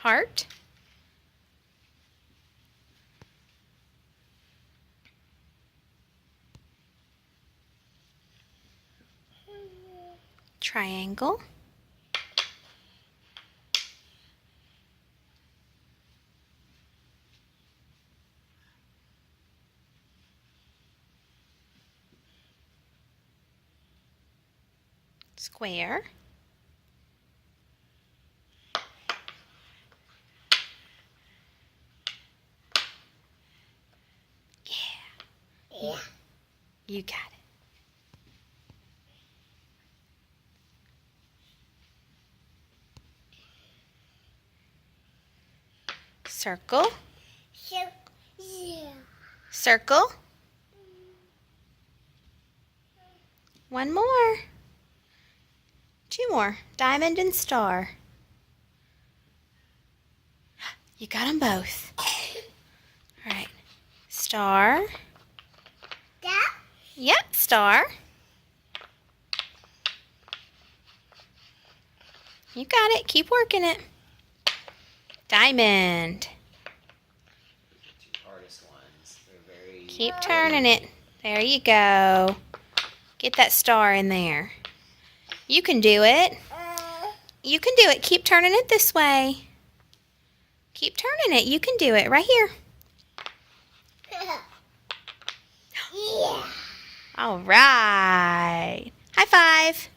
Heart. Triangle. Square. Yeah. You got it. Circle. Circle. One more. Two more. Diamond and star. You got them both. All right. Star. Yep, star. You got it. Keep working it. Diamond. Hardest ones. They're very Keep turning it. There you go. Get that star in there. You can do it. You can do it. Keep turning it this way. Keep turning it. You can do it right here. All right. High five.